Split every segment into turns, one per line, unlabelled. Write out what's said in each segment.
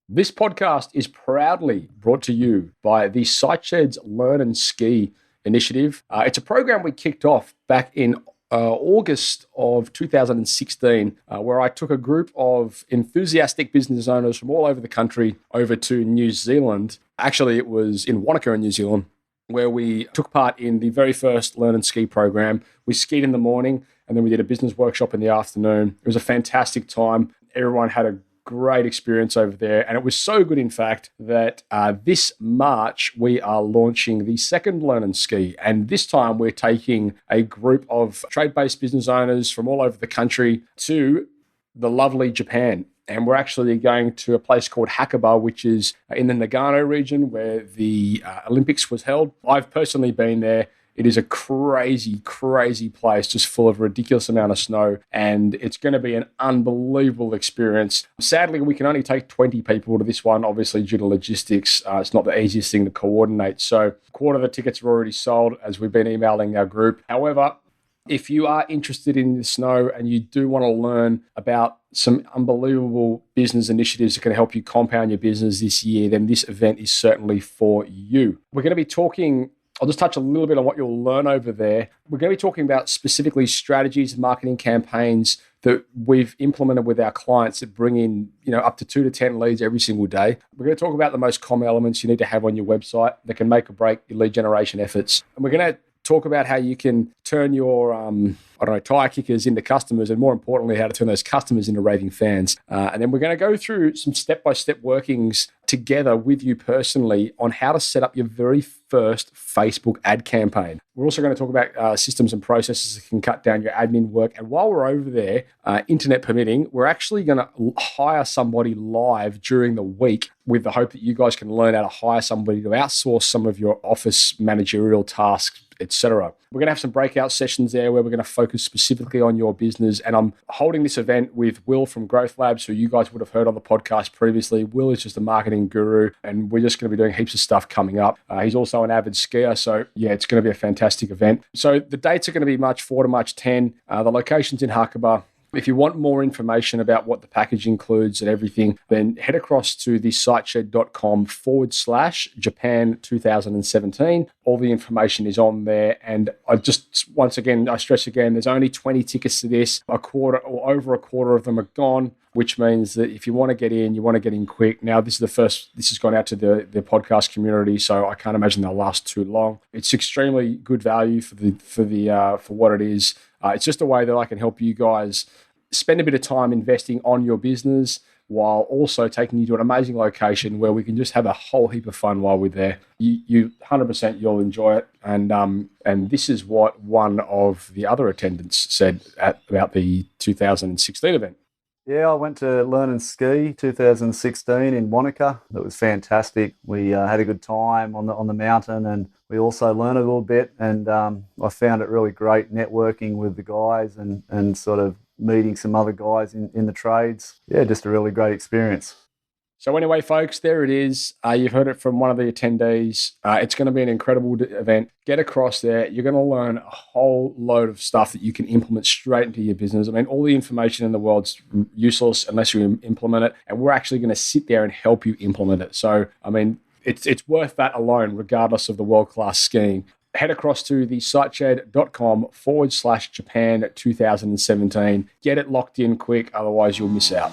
This podcast is proudly brought to you by the Sightshed's Learn and Ski initiative. It's a program we kicked off back in August of 2016, where I took a group of enthusiastic business owners from all over the country over to New Zealand. Actually, it was in Wanaka in New Zealand, where we took part in the very first Learn and Ski program. We skied in the morning, and then we did a business workshop in the afternoon. It was a fantastic time. Everyone had a great experience over there. And it was so good, in fact, that this March, we are launching the second Learn and Ski. And this time we're taking a group of trade-based business owners from all over the country to the lovely Japan. And we're actually going to a place called Hakuba, which is in the Nagano region where the Olympics was held. I've personally been there. It is a crazy, crazy place, just full of a ridiculous amount of snow, and it's going to be an unbelievable experience. Sadly, we can only take 20 people to this one, obviously due to logistics. It's not the easiest thing to coordinate. So a quarter of the tickets are already sold as we've been emailing our group. However, if you are interested in the snow and you do want to learn about some unbelievable business initiatives that can help you compound your business this year, then this event is certainly for you. We're going to be talking, I'll just touch a little bit on what you'll learn over there. We're going to be talking about specifically strategies and marketing campaigns that we've implemented with our clients that bring in, up to 2 to 10 leads every single day. We're going to talk about the most common elements you need to have on your website that can make or break your lead generation efforts. And we're going to talk about how you can turn your, tire kickers into customers, and more importantly, how to turn those customers into raving fans. And then we're going to go through some step-by-step workings together with you personally on how to set up your very first Facebook ad campaign. We're also going to talk about systems and processes that can cut down your admin work. And while we're over there, internet permitting, we're actually going to hire somebody live during the week with the hope that you guys can learn how to hire somebody to outsource some of your office managerial tasks, etc. We're going to have some breakout sessions there where we're going to focus specifically on your business. And I'm holding this event with Will from Growth Labs, who you guys would have heard on the podcast previously. Will is just a marketing guru, and we're just going to be doing heaps of stuff coming up. He's also an avid skier. So yeah, it's going to be a fantastic event. So the dates are going to be March 4 to March 10. The location's in Hakuba. If you want more information about what the package includes and everything, then head across to the sightshed.com/Japan 2017. All the information is on there. And I stress again, there's only 20 tickets to this. Over a quarter of them are gone, which means that if you want to get in, you want to get in quick. Now, this has gone out to the podcast community, so I can't imagine they'll last too long. It's extremely good value for what it is. It's just a way that I can help you guys spend a bit of time investing on your business while also taking you to an amazing location where we can just have a whole heap of fun while we're there. You 100% you'll enjoy it. And this is what one of the other attendants said about the 2016 event.
Yeah, I went to Learn and Ski 2016 in Wanaka. That was fantastic. We had a good time on the mountain, and we also learned a little bit. And I found it really great networking with the guys and sort of meeting some other guys in the trades. Yeah, just a really great experience.
So anyway, folks, there it is. You've heard it from one of the attendees. It's going to be an incredible event. Get across there. You're going to learn a whole load of stuff that you can implement straight into your business. I mean, all the information in the world's useless unless you implement it. And we're actually going to sit there and help you implement it. So, I mean, it's worth that alone, regardless of the world-class skiing. Head across to the sightshed.com/Japan 2017. Get it locked in quick, otherwise you'll miss out.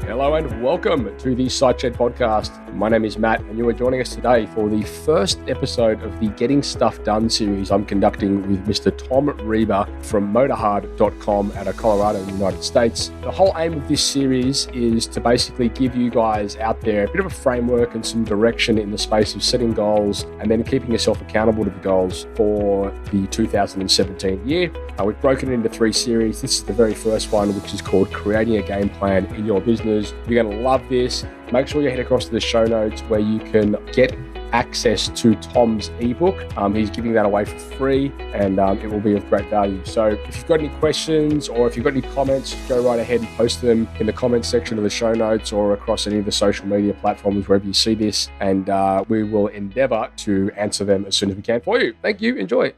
Hello and welcome to the Sightshed podcast. My name is Matt, and you are joining us today for the first episode of the Getting Stuff Done series I'm conducting with Mr. Tom Reber from motorhard.com out of Colorado in the United States. The whole aim of this series is to basically give you guys out there a bit of a framework and some direction in the space of setting goals and then keeping yourself accountable to the goals for the 2017 year. We've broken it into 3 series. This is the very first one, which is called Creating a Game Plan in Your Business. You're going to love this. Make sure you head across to the show notes where you can get access to Tom's ebook. He's giving that away for free, and it will be of great value. So if you've got any questions or if you've got any comments, go right ahead and post them in the comments section of the show notes or across any of the social media platforms wherever you see this, and we will endeavor to answer them as soon as we can for you. Thank you. Enjoy.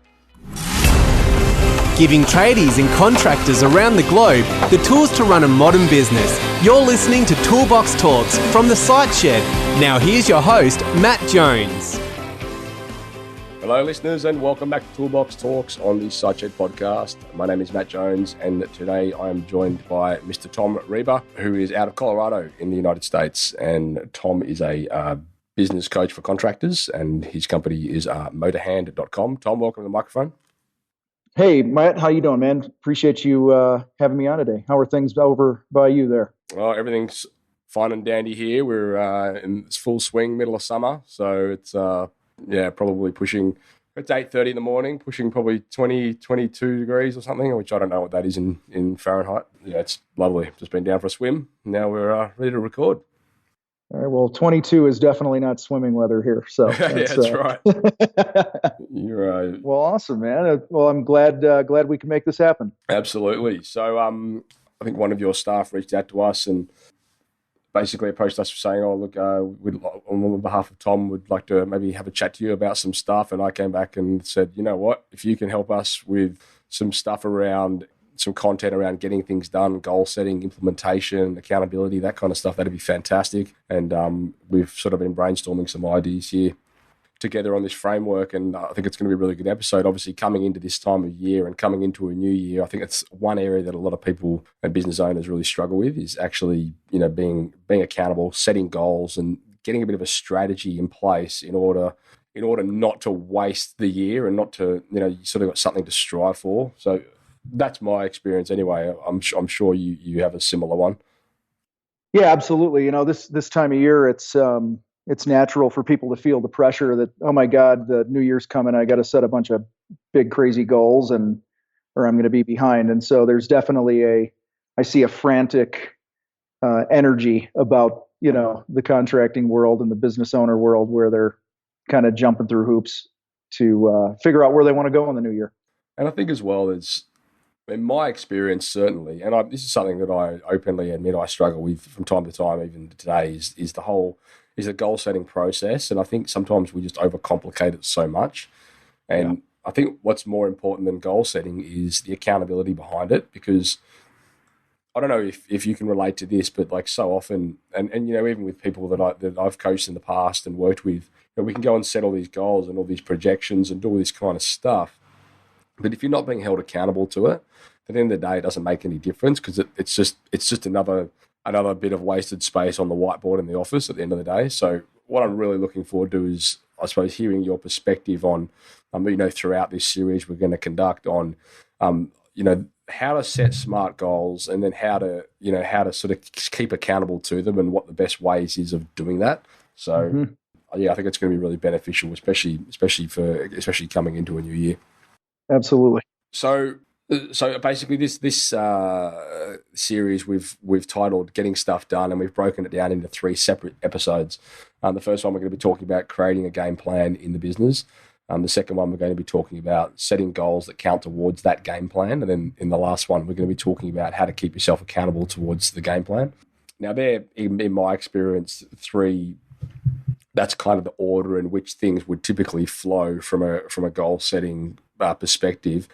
giving tradies and contractors around the globe the tools to run a modern business. You're listening to Toolbox Talks from the Site Shed. Now here's your host, Matt Jones.
Hello listeners and welcome back to Toolbox Talks on the Site Shed podcast. My name is Matt Jones and today I am joined by Mr. Tom Reber, who is out of Colorado in the United States. And Tom is a business coach for contractors and his company is motorhand.com. Tom, welcome to the microphone.
Hey, Matt, how you doing, man? Appreciate you having me on today. How are things over by you there?
Well, everything's fine and dandy here. We're in full swing, middle of summer. So it's, probably pushing, it's 8:30 in the morning, pushing probably 20, 22 degrees or something, which I don't know what that is in Fahrenheit. Yeah, it's lovely. Just been down for a swim. Now we're ready to record.
All right, well, 22 is definitely not swimming weather here. So
that's right. You're
well, awesome, man. Well, I'm glad we can make this happen.
Absolutely. So I think one of your staff reached out to us and basically approached us saying, "Oh, look, on behalf of Tom, we'd like to maybe have a chat to you about some stuff." And I came back and said, "You know what? If you can help us with some stuff around some content around getting things done, goal setting, implementation, accountability, that kind of stuff, that'd be fantastic." And we've sort of been brainstorming some ideas here together on this framework, and I think it's going to be a really good episode. Obviously, coming into this time of year and coming into a new year, I think it's one area that a lot of people and business owners really struggle with is actually, being accountable, setting goals, and getting a bit of a strategy in place in order not to waste the year and not to, you sort of got something to strive for. So that's my experience anyway. I'm sure you have a similar one.
Yeah, absolutely. This time of year, it's natural for people to feel the pressure that, oh my God, the new year's coming. I got to set a bunch of big, crazy goals or I'm going to be behind. And so there's definitely I see a frantic energy about, the contracting world and the business owner world where they're kind of jumping through hoops to figure out where they want to go in the new year. And
I think as well as, in my experience, certainly, and this is something that I openly admit I struggle with from time to time, even today, is the goal setting process. And I think sometimes we just overcomplicate it so much. And I think what's more important than goal setting is the accountability behind it, because I don't know if you can relate to this, but like so often, and even with people that I've coached in the past and worked with, we can go and set all these goals and all these projections and do all this kind of stuff. But if you're not being held accountable to it, at the end of the day, it doesn't make any difference, because it's just another bit of wasted space on the whiteboard in the office at the end of the day. So what I'm really looking forward to is, I suppose, hearing your perspective on, throughout this series we're going to conduct on, how to set smart goals, and then how to sort of keep accountable to them, and what the best ways is of doing that. So I think it's going to be really beneficial, especially coming into a new year.
Absolutely.
So basically, this series we've titled "Getting Stuff Done," and we've broken it down into 3 separate episodes. The first one, we're going to be talking about creating a game plan in the business. The second one, we're going to be talking about setting goals that count towards that game plan, and then in the last one, we're going to be talking about how to keep yourself accountable towards the game plan. Now, they're, in my experience, 3. That's kind of the order in which things would typically flow from a goal setting perspective.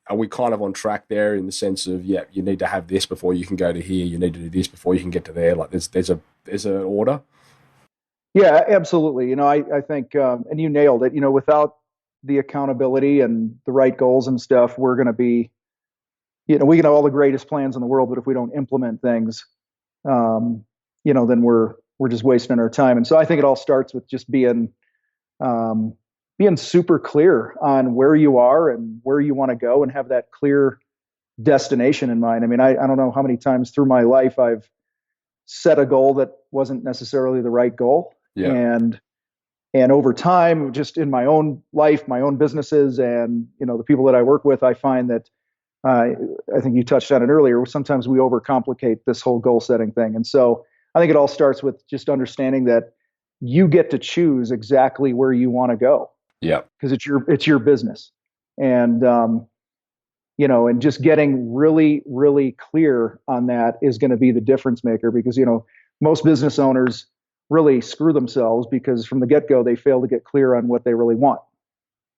Are we kind of on track there in the sense of, you need to have this before you can go to here, you need to do this before you can get to there? Like there's an order?
Yeah, absolutely. I think, and you nailed it, without the accountability and the right goals and stuff, we're going to be, we can have all the greatest plans in the world, but if we don't implement things, then we're just wasting our time. And so I think it all starts with just being super clear on where you are and where you want to go, and have that clear destination in mind. I mean, I don't know how many times through my life I've set a goal that wasn't necessarily the right goal.
Yeah.
And over time, just in my own life, my own businesses, and the people that I work with, I find that I think you touched on it earlier. Sometimes we overcomplicate this whole goal setting thing. And so I think it all starts with just understanding that you get to choose exactly where you want to go.
Yeah.
Because it's your business. And and just getting really, really clear on that is going to be the difference maker, because most business owners really screw themselves because from the get-go they fail to get clear on what they really want.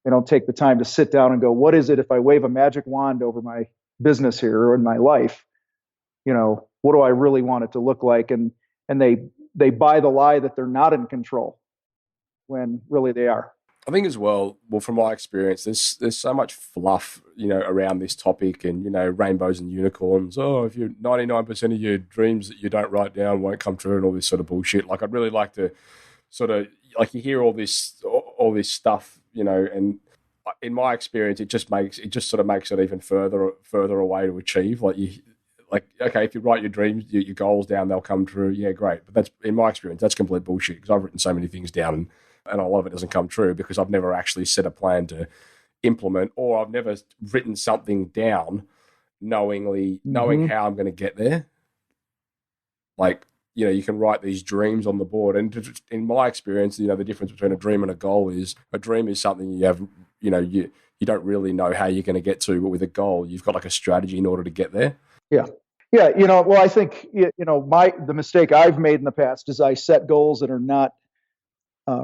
They don't take the time to sit down and go, what is it if I wave a magic wand over my business here or in my life? What do I really want it to look like? And they buy the lie that they're not in control when really they are.
I think as well, from my experience, there's so much fluff, around this topic and, rainbows and unicorns. Oh, if you're 99% of your dreams that you don't write down won't come true and all this sort of bullshit. Like, I'd really like to sort of, like, you hear all this stuff, and in my experience, it just sort of makes it even further away to achieve. Okay, if you write your dreams, your goals down, they'll come true. Yeah, great. But that's, in my experience, that's complete bullshit, because I've written so many things down and a lot of it doesn't come true because I've never actually set a plan to implement, or I've never written something down knowing how I'm going to get there. Like, you can write these dreams on the board. And in my experience, the difference between a dream and a goal is a dream is something you have, you don't really know how you're going to get to, but with a goal, you've got like a strategy in order to get there.
Yeah. Yeah. Well, I think, the mistake I've made in the past is I set goals that are not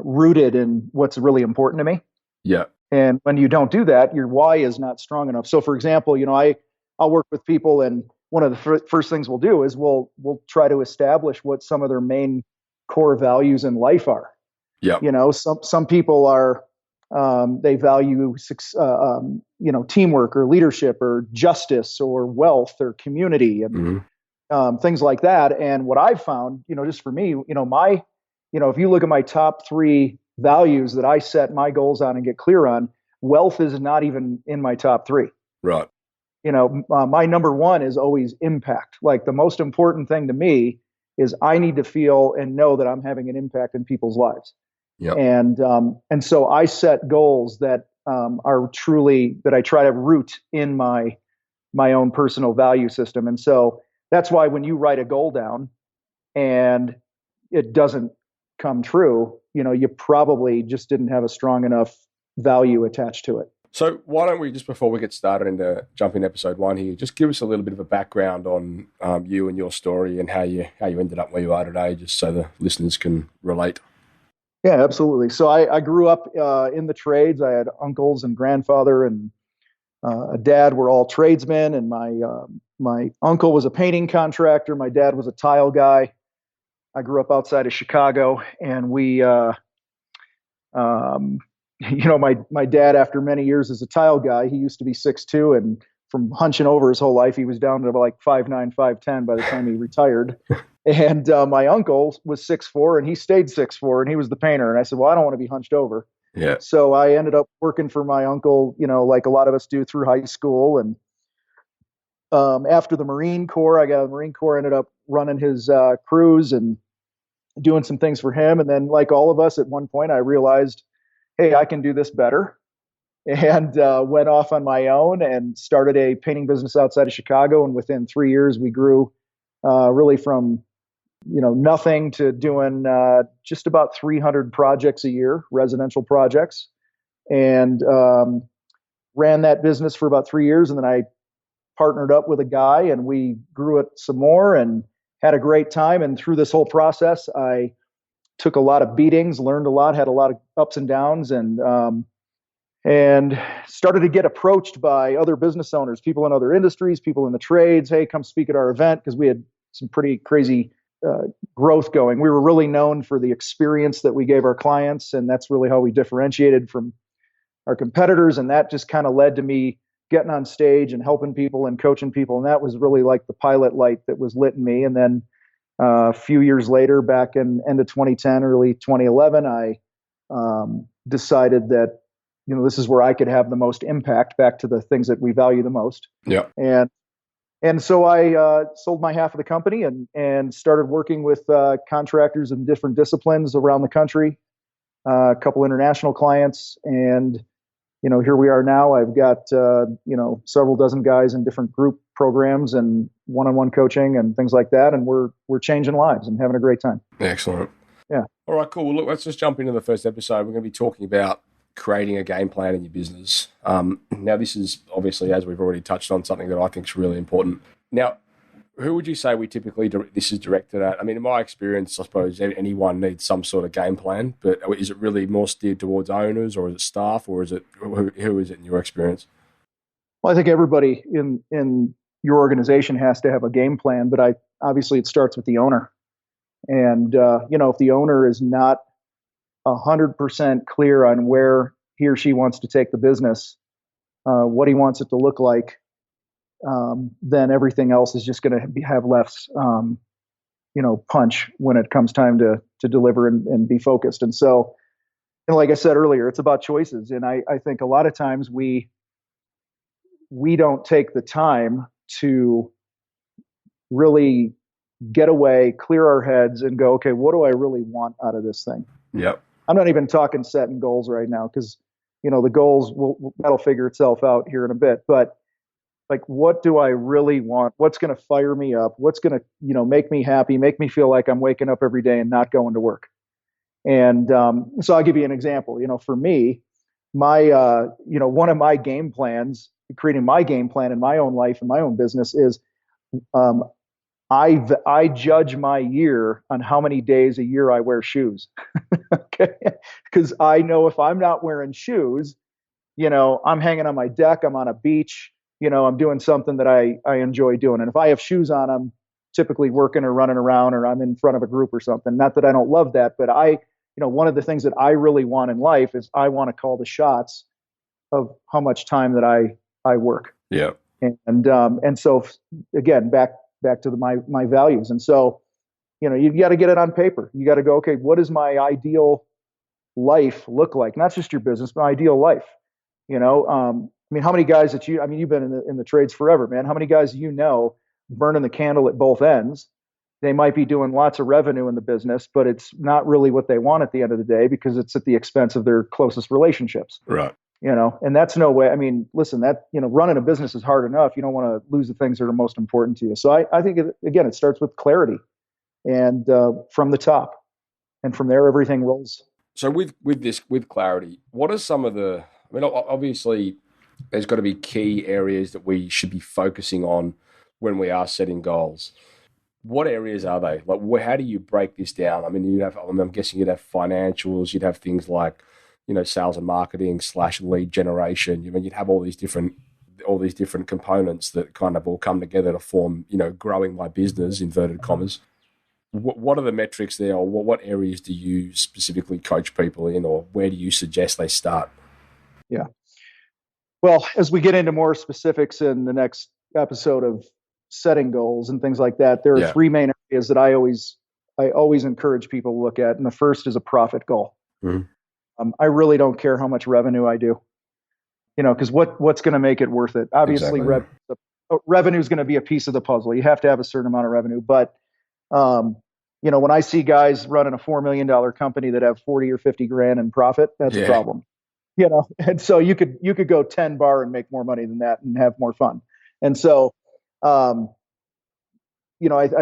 rooted in what's really important to me.
Yeah.
And when you don't do that, your why is not strong enough. So for example, I'll work with people, and one of the first things we'll do is we'll try to establish what some of their main core values in life are.
Yeah.
Some people are, they value, teamwork or leadership or justice or wealth or community and things like that. And what I've found, just for me, if you look at my top 3 values that I set my goals on and get clear on, wealth is not even in my top 3.
Right.
My number 1 is always impact. Like, the most important thing to me is I need to feel and know that I'm having an impact in people's lives.
Yeah.
And so I set goals that are truly, that I try to root in my own personal value system. And so that's why when you write a goal down and it doesn't come true, you probably just didn't have a strong enough value attached to it.
So why don't we, just before we get started into jumping episode 1 here, just give us a little bit of a background on you and your story and how you ended up where you are today, just so the listeners can relate.
Yeah, absolutely. So I grew up in the trades. I had uncles and grandfather and a dad were all tradesmen, and my uncle was a painting contractor. My dad was a tile guy. I grew up outside of Chicago, and we, my dad, after many years as a tile guy, he used to be 6'2", and from hunching over his whole life, he was down to like 5'9", 5'10" by the time he retired. And my uncle was 6'4", and he stayed 6'4", and he was the painter. And I said, well, I don't want to be hunched over.
Yeah.
So I ended up working for my uncle, like a lot of us do, through high school. And after the Marine Corps, I got out of the Marine Corps, ended up running his crews and doing some things for him. And then, like all of us, at one point, I realized, hey, I can do this better. And went off on my own and started a painting business outside of Chicago. And within 3 years, we grew really from nothing to doing just about 300 projects a year, residential projects, and ran that business for about 3 years. And then I partnered up with a guy, and we grew it some more and had a great time. And through this whole process, I took a lot of beatings, learned a lot, had a lot of ups and downs, and started to get approached by other business owners, people in other industries, people in the trades. Hey, come speak at our event, because we had some pretty crazy growth going. We were really known for the experience that we gave our clients, and that's really how we differentiated from our competitors. And that just kind of led to me getting on stage and helping people and coaching people. And that was really like the pilot light that was lit in me. And then a few years later, back in end of 2010, early 2011, I decided that this is where I could have the most impact, back to the things that we value the most.
Yeah.
And so I sold my half of the company and started working with contractors in different disciplines around the country, a couple international clients. And, here we are now. I've got, several dozen guys in different group programs and one-on-one coaching and things like that. And we're changing lives and having a great time.
Excellent.
Yeah.
All right, cool. Well, look, let's just jump into the first episode. We're going to be talking about creating a game plan in your business. Now, this is obviously, as we've already touched on, something that I think is really important. Now, Who would you say we typically this is directed at? I mean, in my experience, I suppose anyone needs some sort of game plan, but is it really more steered towards owners, or is it staff, or is it who is it in your experience?
Well, I think everybody in your organization has to have a game plan, but obviously it starts with the owner. And if the owner is not 100% clear on where he or she wants to take the business, what he wants it to look like, then everything else is just going to have less, punch when it comes time to deliver and be focused. And so, like I said earlier, it's about choices. And I think a lot of times we don't take the time to really get away, clear our heads, and go, okay, what do I really want out of this thing?
Yep.
I'm not even talking setting goals right now, because the goals that'll figure itself out here in a bit. But like, what do I really want? What's going to fire me up? What's going to make me happy, make me feel like I'm waking up every day and not going to work? And so I'll give you an example. For me, my one of my game plans, creating my game plan in my own life and my own business, is I judge my year on how many days a year I wear shoes. Okay, because I know if I'm not wearing shoes, I'm hanging on my deck, I'm on a beach, I'm doing something that I enjoy doing. And if I have shoes on, I'm typically working or running around, or I'm in front of a group or something. Not that I don't love that, but one of the things that I really want in life is I want to call the shots of how much time that I work.
Yeah.
And so again, back to my values. And so, you got to get it on paper. You got to go, okay, what does my ideal life look like? Not just your business, but ideal life. How many guys you've been in the trades forever, man. How many guys burning the candle at both ends? They might be doing lots of revenue in the business, but it's not really what they want at the end of the day, because it's at the expense of their closest relationships.
Right.
And that's no way. Listen, running a business is hard enough. You don't want to lose the things that are most important to you. So I think, it starts with clarity, and from the top, and from there, everything rolls.
So with clarity, what are some of the, obviously there's got to be key areas that we should be focusing on when we are setting goals. What areas are they? Like, how do you break this down? I'm guessing you'd have financials, you'd have things like, sales and marketing / lead generation. You'd have all these different components that kind of all come together to form, growing my business, inverted commas. What are the metrics there, or what areas do you specifically coach people in, or where do you suggest they start?
Yeah. Well, as we get into more specifics in the next episode of setting goals and things like that, there are three main areas that I always encourage people to look at. And the first is a profit goal. Mm-hmm. I really don't care how much revenue I do, because what's going to make it worth it? Obviously,
exactly.
Revenue is going to be a piece of the puzzle. You have to have a certain amount of revenue. But, when I see guys running a $4 million company that have 40 or 50 grand in profit, that's a problem. And so you could go 10 bar and make more money than that and have more fun. And so, I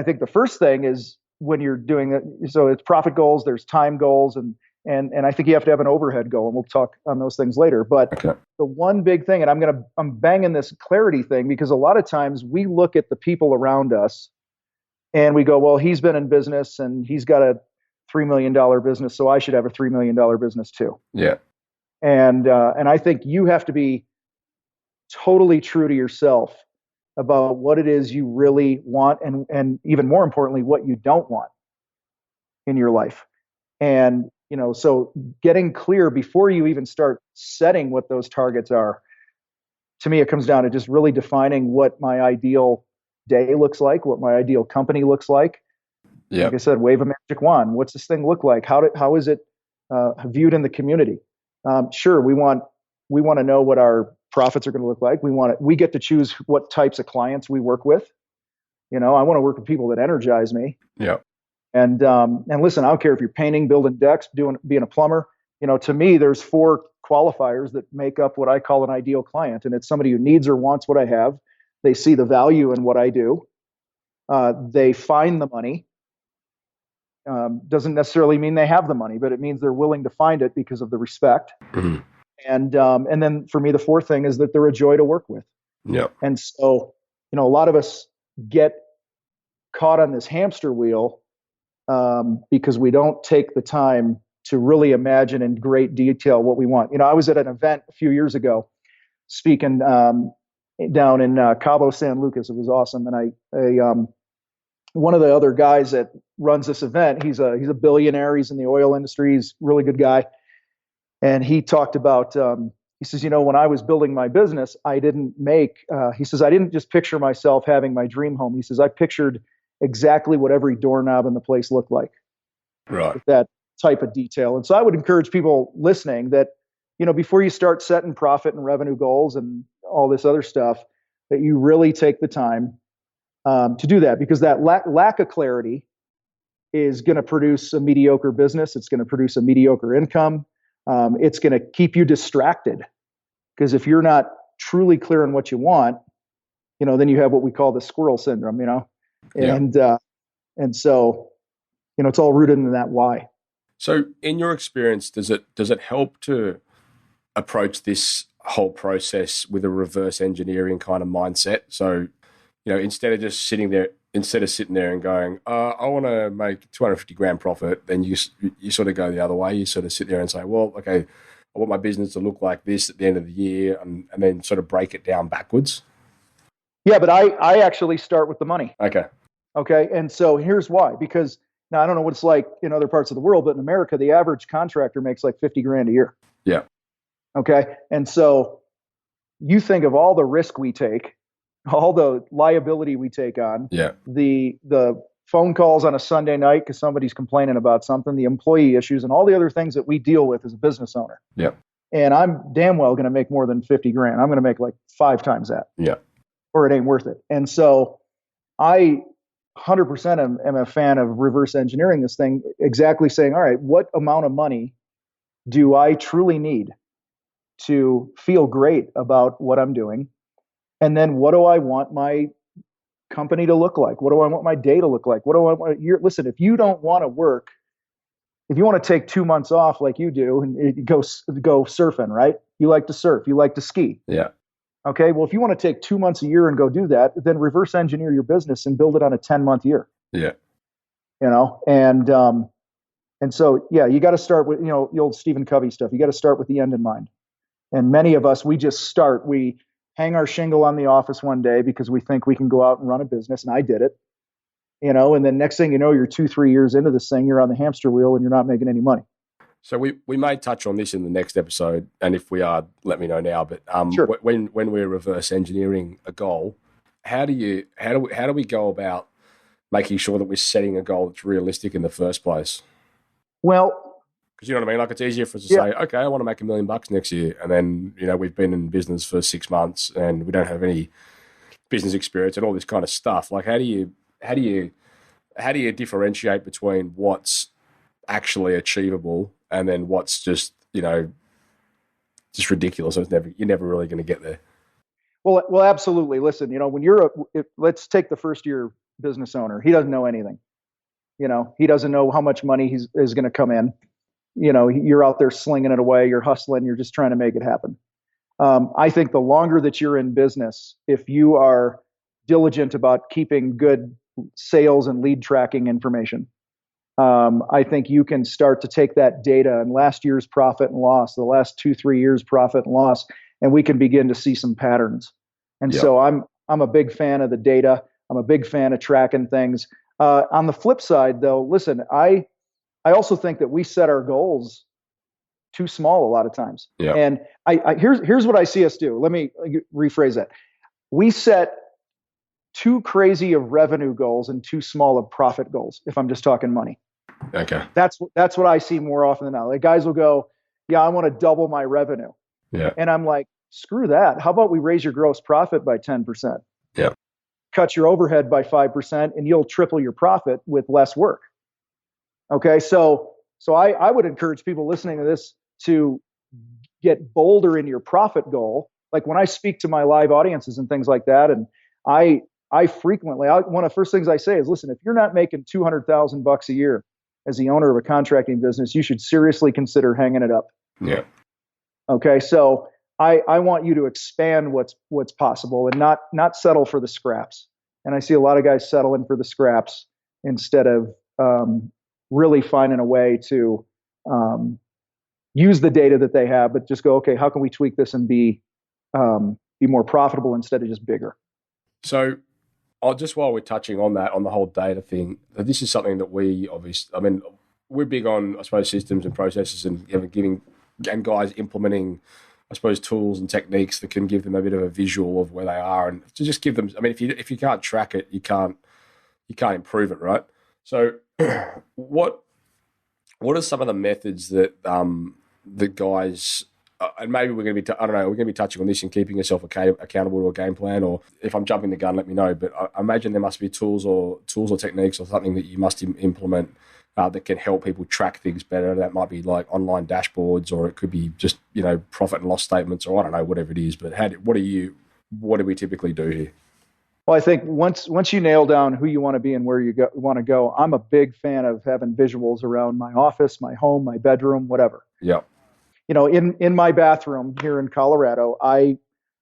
think the first thing is, when you're doing it, so it's profit goals, there's time goals, and I think you have to have an overhead goal, and we'll talk on those things later. But okay. The one big thing, and I'm banging this clarity thing, because a lot of times we look at the people around us and we go, well, he's been in business and he's got a $3 million business, so I should have a $3 million business too.
Yeah.
And I think you have to be totally true to yourself about what it is you really want, and even more importantly, what you don't want in your life. And, so getting clear before you even start setting what those targets are, to me, it comes down to just really defining what my ideal day looks like, what my ideal company looks like.
Yeah.
Like I said, wave a magic wand. What's this thing look like? How is it viewed in the community? Sure, we want to know what our profits are going to look like. We get to choose what types of clients we work with. I want to work with people that energize me.
Yeah.
And listen, I don't care if you're painting, building decks, being a plumber. To me, there's 4 qualifiers that make up what I call an ideal client, and it's somebody who needs or wants what I have. They see the value in what I do. They find the money. Doesn't necessarily mean they have the money, but it means they're willing to find it because of the respect. Mm-hmm. And then for me, the fourth thing is that they're a joy to work with.
Yeah.
And so, a lot of us get caught on this hamster wheel because we don't take the time to really imagine in great detail what we want. I was at an event a few years ago speaking down in Cabo San Lucas. It was awesome. And one of the other guys that runs this event, he's a billionaire. He's in the oil industry. He's a really good guy. And he talked about, he says, when I was building my business, I didn't just picture myself having my dream home. He says, I pictured exactly what every doorknob in the place looked like.
Right.
With that type of detail. And so I would encourage people listening that, before you start setting profit and revenue goals and all this other stuff, that you really take the time to do that, because that lack of clarity is going to produce a mediocre business. It's going to produce a mediocre income. It's going to keep you distracted, because if you're not truly clear on what you want, then you have what we call the squirrel syndrome,
Yeah.
And so, it's all rooted in that why.
So in your experience, does it help to approach this whole process with a reverse engineering kind of mindset? So, instead of sitting there and going, I want to make 250 grand profit, then you sort of go the other way. You sort of sit there and say, well, okay, I want my business to look like this at the end of the year, and then sort of break it down backwards.
Yeah, but I actually start with the money.
Okay.
And so here's why. Because now I don't know what it's like in other parts of the world, but in America, the average contractor makes like 50 grand a year.
Yeah.
Okay. And so you think of all the risk we take, all the liability we take on,
Yeah.
the phone calls on a Sunday night because somebody's complaining about something, the employee issues, and all the other things that we deal with as a business owner.
Yeah.
And I'm damn well going to make more than 50 grand. I'm going to make like 5 times that.
Yeah.
Or it ain't worth it. And so I 100% am a fan of reverse engineering this thing, exactly saying, all right, what amount of money do I truly need to feel great about what I'm doing? And then what do I want my company to look like? What do I want my day to look like? What do I want? Listen, if you don't want to work, if you want to take 2 months off like you do and go surfing, right? You like to surf, you like to ski.
Yeah.
Okay. Well, if you want to take 2 months a year and go do that, then reverse engineer your business and build it on a 10-month year.
Yeah.
And so, yeah, you got to start with, the old Stephen Covey stuff. You got to start with the end in mind. And many of us, we hang our shingle on the office one day because we think we can go out and run a business. And I did it, and then next thing you know, you're 2-3 years into this thing, you're on the hamster wheel and you're not making any money.
So we may touch on this in the next episode, and if we are, let me know now. But
Sure.
when we're reverse engineering a goal, how do we go about making sure that we're setting a goal that's realistic in the first place?
Well,
because you know what I mean. Like, it's easier for us to say, okay, I want to make $1 million next year, and then we've been in business for 6 months and we don't have any business experience and all this kind of stuff. Like, how do you differentiate between what's actually achievable and then what's just ridiculous? So you're never really going to get there.
Well, absolutely. Listen, when let's take the first year business owner. He doesn't know anything. He doesn't know how much money is going to come in. You're out there slinging it away. You're hustling. You're just trying to make it happen. I think the longer that you're in business, if you are diligent about keeping good sales and lead tracking information, I think you can start to take that data and last year's profit and loss, the last 2-3 years profit and loss, and we can begin to see some patterns. And so I'm a big fan of the data. I'm a big fan of tracking things. On the flip side, though, listen, I also think that we set our goals too small a lot of times.
Yeah.
And here's what I see us do. Let me rephrase that. We set too crazy of revenue goals and too small of profit goals, if I'm just talking money.
Okay.
That's what I see more often than not. Like, guys will go, yeah, I want to double my revenue.
Yeah.
And I'm like, screw that. How about we raise your gross profit by 10%?
Yeah.
Cut your overhead by 5%, and you'll triple your profit with less work. Okay. So I would encourage people listening to this to get bolder in your profit goal. Like, when I speak to my live audiences and things like that, and I frequently, one of the first things I say is, listen, if you're not making $200,000 a year as the owner of a contracting business, you should seriously consider hanging it up.
Yeah.
Okay. So I want you to expand what's possible and not settle for the scraps. And I see a lot of guys settling for the scraps instead of really finding a way to use the data that they have, but just go, okay, how can we tweak this and be more profitable instead of just bigger?
So, just while we're touching on that, on the whole data thing, this is something that we obviously, I mean, we're big on, I suppose, systems and processes and and guys implementing, I suppose, tools and techniques that can give them a bit of a visual of where they are, and to just give them. I mean, if you can't track it, you can't improve it, right? So, what are some of the methods that the guys, and maybe we're going to be, I don't know, we're going to be touching on this and keeping yourself accountable to a game plan, or if I'm jumping the gun, let me know. But I imagine there must be tools or techniques or something that you must implement that can help people track things better. That might be like online dashboards, or it could be just, profit and loss statements, or I don't know, whatever it is. But what do we typically do here?
Well, I think once you nail down who you want to be and where you want to go, I'm a big fan of having visuals around my office, my home, my bedroom, whatever.
Yeah.
In my bathroom here in Colorado,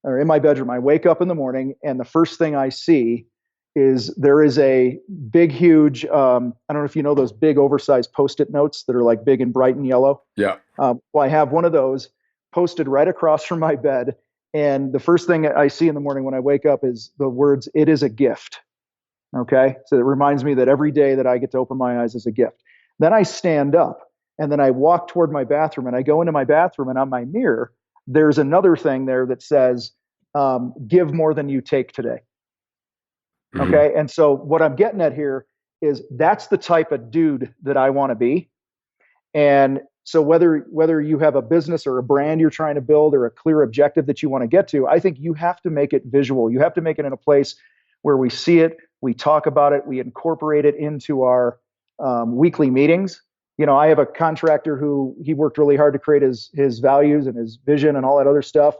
or in my bedroom, I wake up in the morning and the first thing I see is there is a big, huge, I don't know if you know those big oversized Post-it notes that are like big and bright and yellow.
Yeah.
Well, I have one of those posted right across from my bed. And the first thing I see in the morning when I wake up is the words, "It is a gift." Okay. So it reminds me that every day that I get to open my eyes is a gift. Then I stand up and then I walk toward my bathroom and I go into my bathroom, and on my mirror, there's another thing there that says, "Give more than you take today."
Mm-hmm.
Okay. And so what I'm getting at here is that's the type of dude that I want to be. And so whether you have a business or a brand you're trying to build or a clear objective that you want to get to, I think you have to make it visual. You have to make it in a place where we see it, we talk about it, we incorporate it into our weekly meetings. I have a contractor who he worked really hard to create his values and his vision and all that other stuff.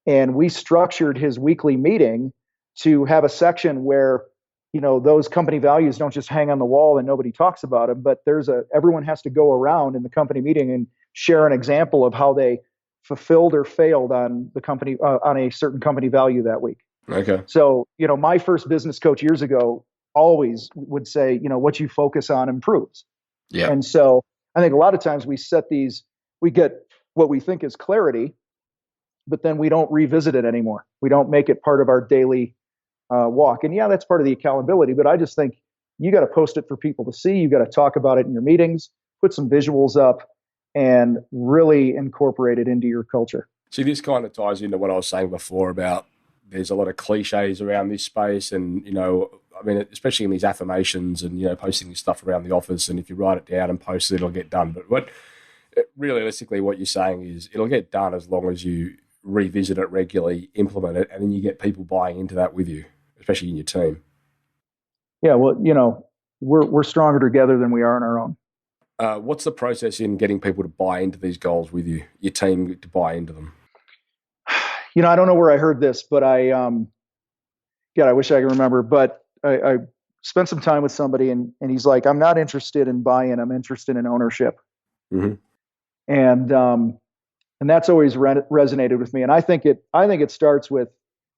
And we structured his weekly meeting to have a section where, those company values don't just hang on the wall and nobody talks about them, but everyone has to go around in the company meeting and share an example of how they fulfilled or failed on the company, on a certain company value that week.
Okay.
So, my first business coach years ago always would say, what you focus on improves.
Yeah.
And so I think a lot of times we get what we think is clarity, but then we don't revisit it anymore. We don't make it part of our daily walk. And yeah, that's part of the accountability, but I just think you got to post it for people to see. You got to talk about it in your meetings, put some visuals up, and really incorporate it into your culture.
See, this kind of ties into what I was saying before about there's a lot of cliches around this space, and especially in these affirmations and posting this stuff around the office. And if you write it down and post it, it'll get done. But realistically, what you're saying is it'll get done as long as you revisit it regularly, implement it, and then you get people buying into that with you, especially in your team.
Yeah, well, we're stronger together than we are on our own.
What's the process in getting people to buy into these goals with you, your team to buy into them?
I don't know where I heard this, but I wish I could remember, but I spent some time with somebody and he's like, "I'm not interested in buy-in, I'm interested in ownership."
Mm-hmm.
And that's always resonated with me. And I think it starts with,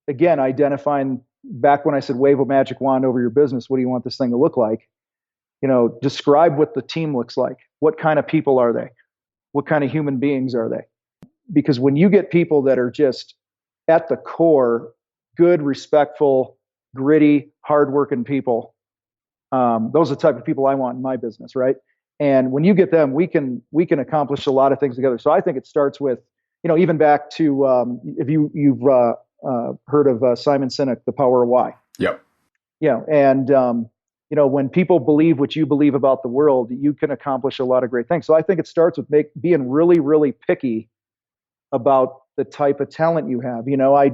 again, identifying, back when I said wave a magic wand over your business, what do you want this thing to look like? Describe what the team looks like. What kind of people are they? What kind of human beings are they? Because when you get people that are just at the core, good, respectful, gritty, hardworking people, those are the type of people I want in my business, right? And when you get them, we can accomplish a lot of things together. So I think it starts with, even back to if you've heard of Simon Sinek, The Power of Why.
Yep.
Yeah, and when people believe what you believe about the world, you can accomplish a lot of great things. So I think it starts with being really, really picky about the type of talent you have. I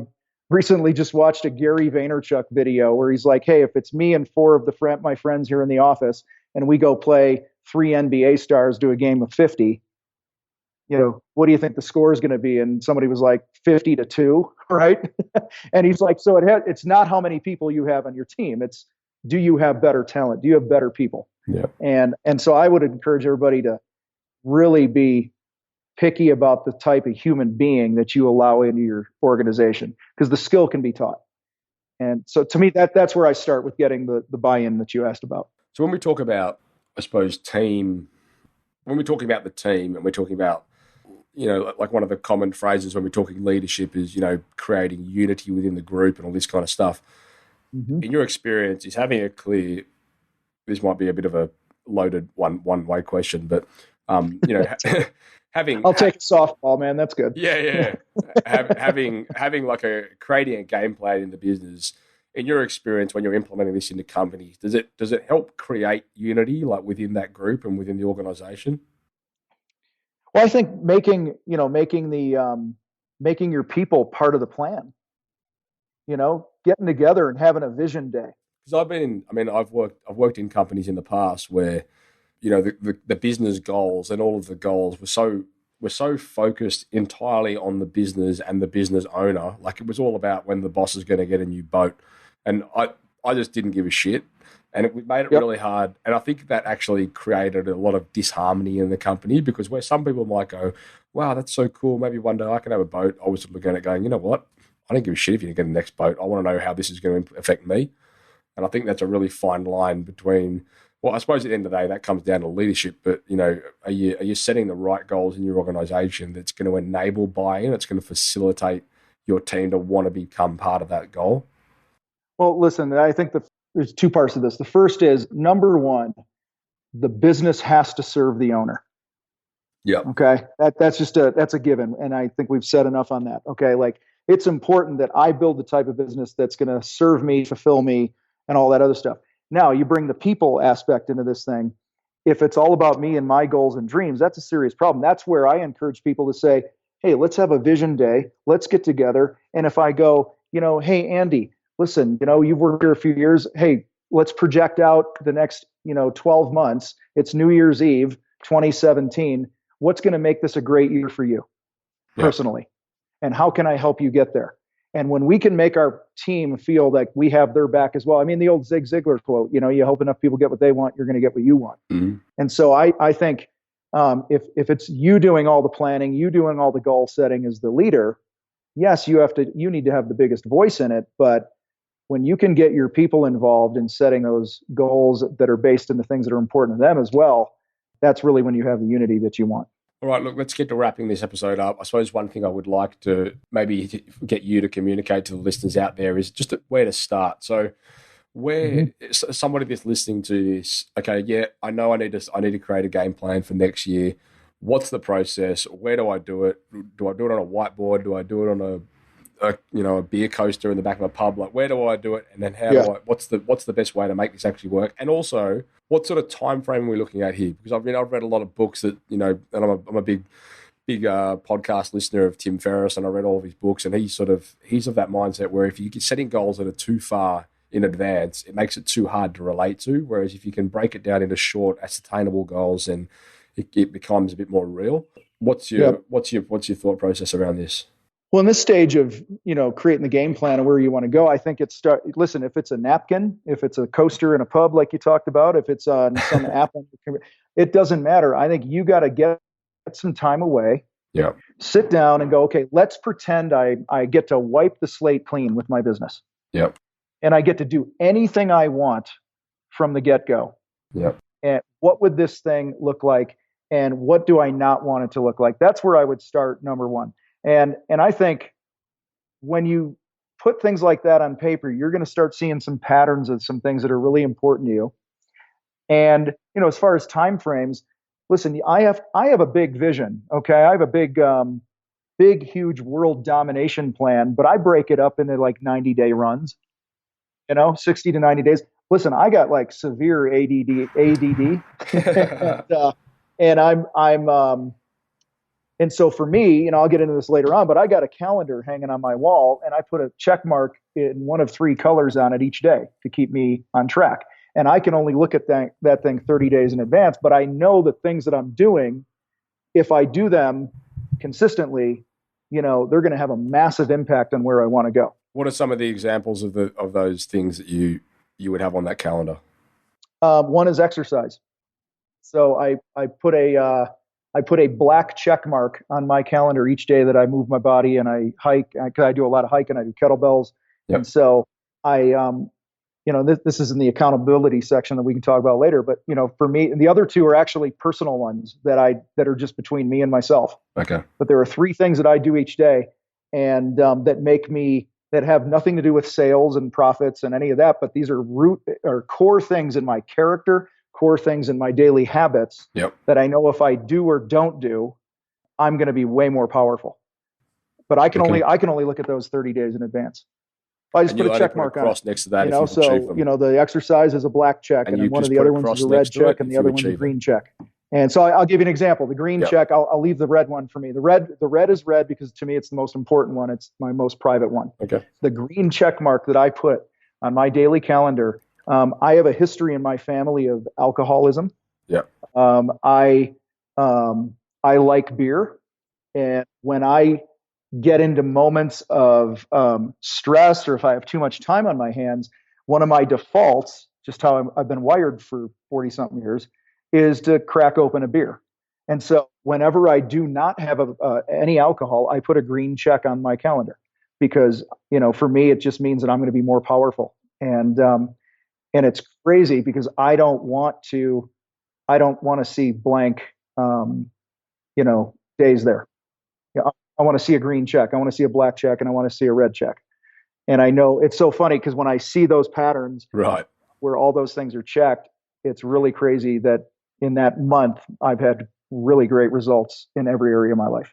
recently just watched a Gary Vaynerchuk video where he's like, "Hey, if it's me and four of my friends here in the office, and we go play 3 NBA stars do a game of 50, what do you think the score is going to be?" And somebody was like 50-2, right? And he's like, so it's not how many people you have on your team. It's, do you have better talent? Do you have better people?
Yeah.
And so I would encourage everybody to really be picky about the type of human being that you allow into your organization, because the skill can be taught. And so to me, that's where I start with getting the buy-in that you asked about.
So when we talk about, I suppose, when we're talking about the team and we're talking about, like one of the common phrases when we're talking leadership is, creating unity within the group and all this kind of stuff.
Mm-hmm.
In your experience, is having a clear, this might be a bit of a loaded one-way question, but,
I'll take a softball, man. That's good.
Yeah. having creating a game plan in the business, in your experience when you're implementing this into companies, does it help create unity like within that group and within the organization?
Well, I think making your people part of the plan, getting together and having a vision day.
Because I've worked in companies in the past where, the business goals and all of the goals were so focused entirely on the business and the business owner. Like it was all about when the boss is going to get a new boat. And I just didn't give a shit. And it made it really hard. And I think that actually created a lot of disharmony in the company, because where some people might go, wow, that's so cool, maybe one day I can have a boat, I was looking at it going, you know what? I don't give a shit if you get the next boat. I want to know how this is going to affect me. And I think that's a really fine line between, well, I suppose at the end of the day, that comes down to leadership. But, are you setting the right goals in your organization that's going to enable buy-in, it's going to facilitate your team to want to become part of that goal?
Well, listen, I think there's two parts of this. The first is, number one, the business has to serve the owner.
Yeah.
Okay. That's a given. And I think we've said enough on that. Okay. Like, it's important that I build the type of business that's going to serve me, fulfill me, and all that other stuff. Now, you bring the people aspect into this thing. If it's all about me and my goals and dreams, that's a serious problem. That's where I encourage people to say, hey, let's have a vision day. Let's get together. And if I go, hey, Andy, listen, you've worked here a few years. Hey, let's project out the next, 12 months. It's New Year's Eve, 2017. What's going to make this a great year for you personally? And how can I help you get there? And when we can make our team feel like we have their back as well. I mean, the old Zig Ziglar quote, you help enough people get what they want, you're going to get what you want.
Mm-hmm.
And so I think if it's you doing all the planning, you doing all the goal setting as the leader, yes, you need to have the biggest voice in it. But when you can get your people involved in setting those goals that are based in the things that are important to them as well, that's really when you have the unity that you want.
All right, look, let's get to wrapping this episode up. I suppose one thing I would like to maybe get you to communicate to the listeners out there is just where to start. So where somebody that's listening to this, okay, yeah, I know I need to create a game plan for next year. What's the process? Where do I do it? Do I do it on a whiteboard? Do I do it on a beer coaster in the back of a pub? Like, where do I do it? And then what's the best way to make this actually work? And also, what sort of time frame are we looking at here? Because I've read a lot of books that, and I'm a big podcast listener of Tim Ferriss, and I read all of his books, and he's of that mindset where if you're setting goals that are too far in advance, it makes it too hard to relate to. Whereas if you can break it down into short, ascertainable goals, then it becomes a bit more real. What's your thought process around this?
Well, in this stage of, creating the game plan of where you want to go, I think listen, if it's a napkin, if it's a coaster in a pub, like you talked about, if it's on some app, it doesn't matter. I think you got to get some time away, sit down and go, okay, let's pretend I get to wipe the slate clean with my business.
Yep.
And I get to do anything I want from the get-go.
Yep.
And what would this thing look like? And what do I not want it to look like? That's where I would start, number one. And I think when you put things like that on paper, you're going to start seeing some patterns of some things that are really important to you. And, as far as time frames, listen, I have a big vision. Okay. I have a big, huge world domination plan, but I break it up into like 90-day runs, 60 to 90 days. Listen, I got like severe ADD and I'm and so for me, I'll get into this later on, but I got a calendar hanging on my wall and I put a check mark in one of three colors on it each day to keep me on track. And I can only look at that thing 30 days in advance, but I know the things that I'm doing, if I do them consistently, they're going to have a massive impact on where I want to go.
What are some of the examples of those things that you would have on that calendar?
One is exercise. So I put a black check mark on my calendar each day that I move my body and I hike, because I do a lot of hiking. I do kettlebells.
Yep.
And so this is in the accountability section that we can talk about later. But for me, the other two are actually personal ones that are just between me and myself.
Okay.
But there are three things that I do each day, and that have nothing to do with sales and profits and any of that. But these are core things in my character, core things in my daily habits that I know if I do or don't do, I'm going to be way more powerful. But I can only look at those 30 days in advance. I just put a check mark on it.
Next to that,
the exercise is a black check, and then one of the other ones is a red check, and the other one's a green check. And so I'll give you an example. The green check, I'll leave the red one for me. The red is red because to me it's the most important one. It's my most private one.
Okay.
The green check mark that I put on my daily calendar. I have a history in my family of alcoholism.
Yeah.
I like beer, and when I get into moments of stress, or if I have too much time on my hands, one of my defaults, just how I've been wired for 40 something years, is to crack open a beer. And so whenever I do not have any alcohol, I put a green check on my calendar, because for me it just means that I'm going to be more powerful. And it's crazy because I don't want to see blank days there. I want to see a green check, I want to see a black check, and I want to see a red check. And I know it's so funny because when I see those patterns where all those things are checked, it's really crazy that in that month I've had really great results in every area of my life.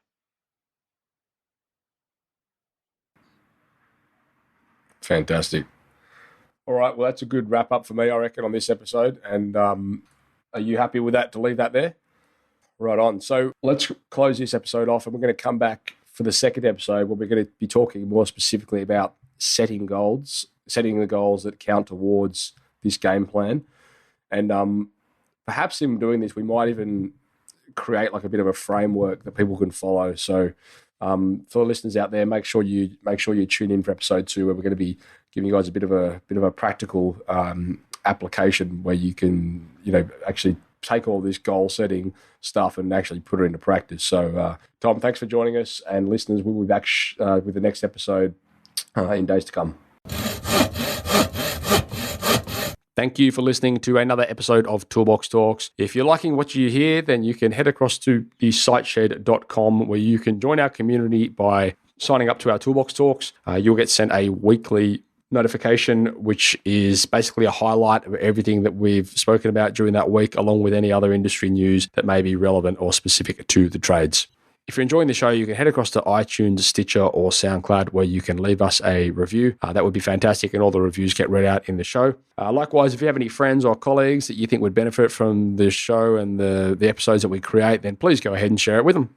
Fantastic. All right, well, that's a good wrap up for me, I reckon, on this episode. And are you happy with that, to leave that there? Right on. So let's close this episode off, and we're going to come back for the second episode where we're going to be talking more specifically about setting the goals that count towards this game plan. And perhaps in doing this, we might even create like a bit of a framework that people can follow. So for the listeners out there, make sure you tune in for episode 2, where we're going to be giving you guys a bit of a practical application where you can actually take all this goal setting stuff and actually put it into practice. So Tom, thanks for joining us, and listeners, we'll be back with the next episode in days to come. Thank you for listening to another episode of Toolbox Talks. If you're liking what you hear, then you can head across to the siteshed.com, where you can join our community by signing up to our Toolbox Talks. You'll get sent a weekly notification, which is basically a highlight of everything that we've spoken about during that week, along with any other industry news that may be relevant or specific to the trades. If you're enjoying the show, you can head across to iTunes, Stitcher, or SoundCloud, where you can leave us a review. That would be fantastic, and all the reviews get read out in the show. Likewise, if you have any friends or colleagues that you think would benefit from this show and the episodes that we create, then please go ahead and share it with them.